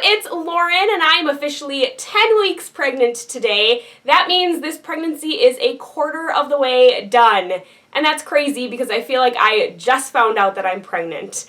it's Lauren and I'm officially 10 weeks pregnant today. That means this pregnancy is a quarter of the way done. And that's crazy because I feel like I just found out that I'm pregnant.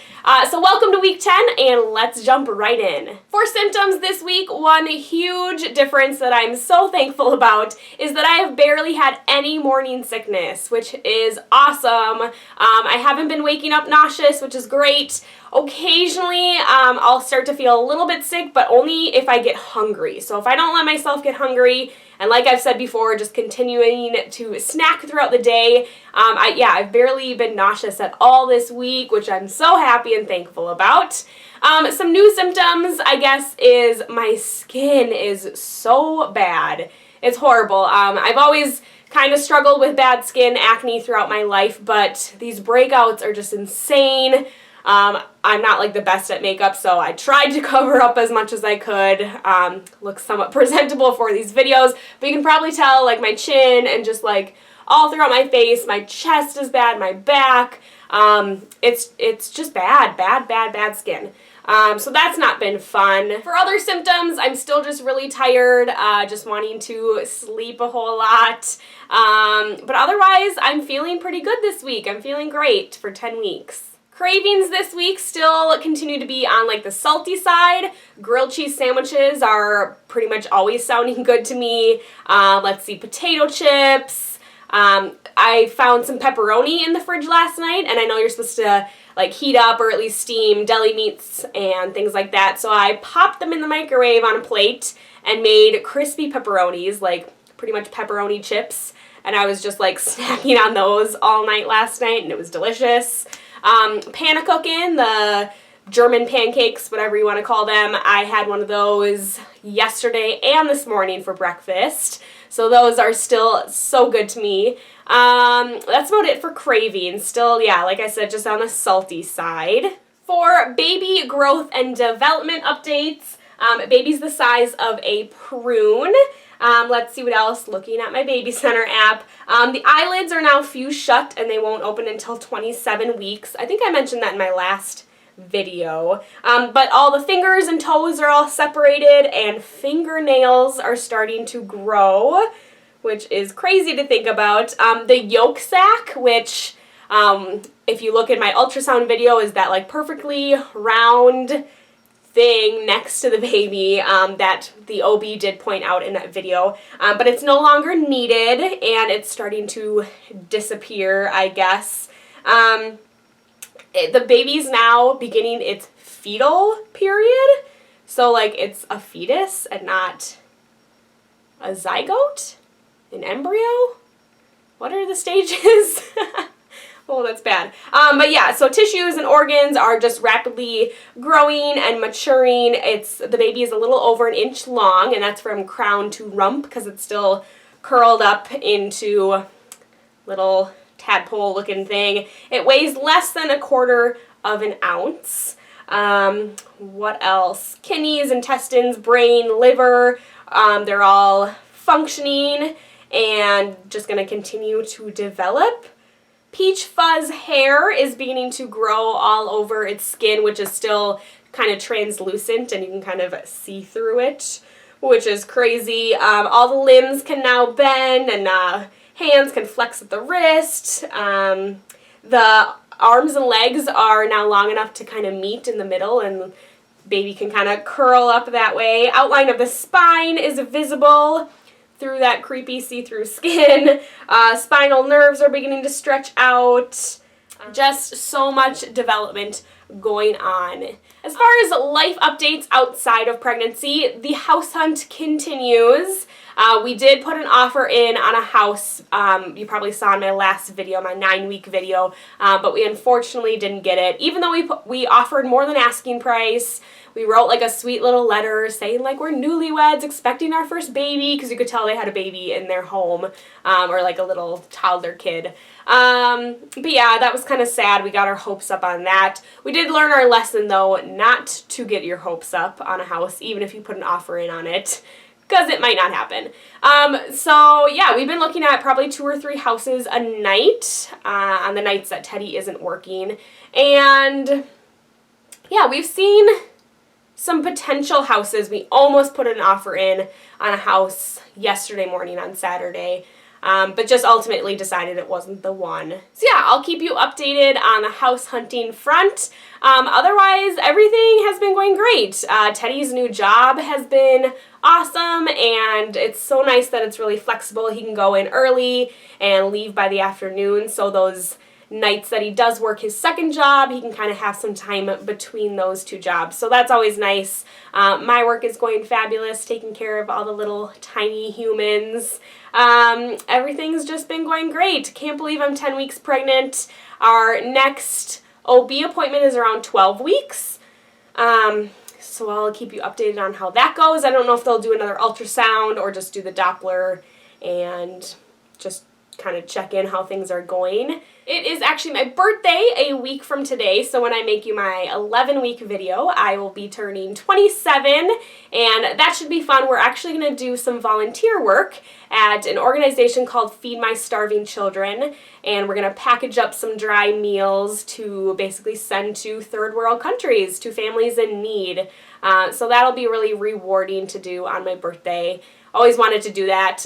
So welcome to week 10 and let's jump right in. For symptoms this week, one huge difference that I'm so thankful about is that I have barely had any morning sickness, which is awesome. I haven't been waking up nauseous, which is great. Occasionally, I'll start to feel a little bit sick, but only if I get hungry. So if I don't let myself get hungry, and like I've said before, just continuing to snack throughout the day, I've barely been nauseous at all this week, which I'm so happy and thankful about. Some new symptoms, I guess, is my skin is so bad. It's horrible. I've always kind of struggled with bad skin, acne throughout my life, but these breakouts are just insane. I'm not like the best at makeup, so I tried to cover up as much as I could, look somewhat presentable for these videos, but you can probably tell like my chin and just like all throughout my face, my chest is bad, my back, it's just bad skin. So that's not been fun. For other symptoms, I'm still just really tired, just wanting to sleep a whole lot, but otherwise I'm feeling pretty good this week. I'm feeling great for 10 weeks. Cravings this week still continue to be on like the salty side. Grilled cheese sandwiches are pretty much always sounding good to me. Let's see, potato chips. I found some pepperoni in the fridge last night, and I know you're supposed to like heat up or at least steam deli meats and things like that. So I popped them in the microwave on a plate and made crispy pepperonis, like pretty much pepperoni chips. And I was just like snacking on those all night last night, and it was delicious. Pannekuchen, the German pancakes, whatever you want to call them. I had one of those yesterday and this morning for breakfast. So those are still so good to me. That's about it for cravings. Still, yeah, like I said, just on the salty side. For baby growth and development updates, baby's the size of a prune. Let's see what else. Looking at my Baby Center app. The eyelids are now fused shut and they won't open until 27 weeks. I think I mentioned that in my last video. But all the fingers and toes are all separated and fingernails are starting to grow, which is crazy to think about. The yolk sac, which if you look at my ultrasound video, is that like perfectly round thing next to the baby that the OB did point out in that video, but it's no longer needed and it's starting to disappear, I guess. The baby's now beginning its fetal period, so like it's a fetus and not a zygote, an embryo. What are the stages? Oh, that's bad. But yeah, so tissues and organs are just rapidly growing and maturing. The baby is a little over 1 inch long, and that's from crown to rump because it's still curled up into little tadpole-looking thing. It weighs less than 1/4 of an ounce. What else? Kidneys, intestines, brain, liver, they're all functioning and just going to continue to develop. Peach fuzz hair is beginning to grow all over its skin, which is still kind of translucent and you can kind of see through it, which is crazy. All the limbs can now bend and hands can flex at the wrist. The arms and legs are now long enough to kind of meet in the middle and baby can kind of curl up that way. Outline of the spine is visible through that creepy see-through skin. Spinal nerves are beginning to stretch out. Just so much development going on. As far as life updates outside of pregnancy, the house hunt continues. We did put an offer in on a house, you probably saw in my last video, my 9-week video, but we unfortunately didn't get it. Even though we offered more than asking price, we wrote like a sweet little letter saying like we're newlyweds expecting our first baby, because you could tell they had a baby in their home, or like a little toddler kid. But yeah, that was kind of sad. We got our hopes up on that. We did learn our lesson though, not to get your hopes up on a house, even if you put an offer in on it, because it might not happen. So yeah, we've been looking at probably 2 or 3 houses a night, on the nights that Teddy isn't working. And yeah, we've seen some potential houses. We almost put an offer in on a house yesterday morning on Saturday. But just ultimately decided it wasn't the one. So yeah, I'll keep you updated on the house hunting front. Otherwise, everything has been going great. Teddy's new job has been awesome, and it's so nice that it's really flexible. He can go in early and leave by the afternoon, so those nights that he does work his second job, he can kind of have some time between those two jobs. So that's always nice. My work is going fabulous, taking care of all the little tiny humans. Everything's just been going great. Can't believe I'm 10 weeks pregnant. Our next OB appointment is around 12 weeks. So I'll keep you updated on how that goes. I don't know if they'll do another ultrasound or just do the Doppler and just kind of check in how things are going. It is actually my birthday a week from today, so when I make you my 11-week video, I will be turning 27, and that should be fun. We're actually going to do some volunteer work at an organization called Feed My Starving Children, and we're going to package up some dry meals to basically send to third world countries, to families in need. So that'll be really rewarding to do on my birthday. Always wanted to do that.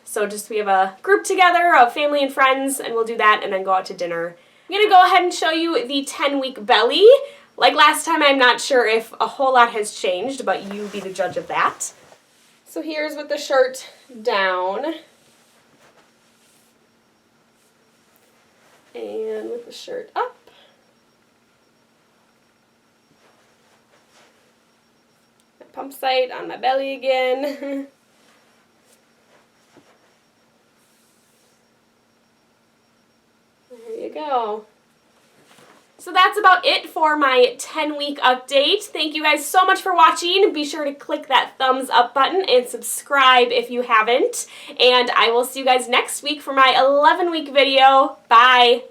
So just we have a group together of family and friends, and we'll do that and then go out to dinner. I'm going to go ahead and show you the 10-week belly. Like last time, I'm not sure if a whole lot has changed, but you be the judge of that. So here's with the shirt down. And with the shirt up. My pump site on my belly again. There you go. So that's about it for my 10-week update. Thank you guys so much for watching. Be sure to click that thumbs up button and subscribe if you haven't. And I will see you guys next week for my 11-week video. Bye.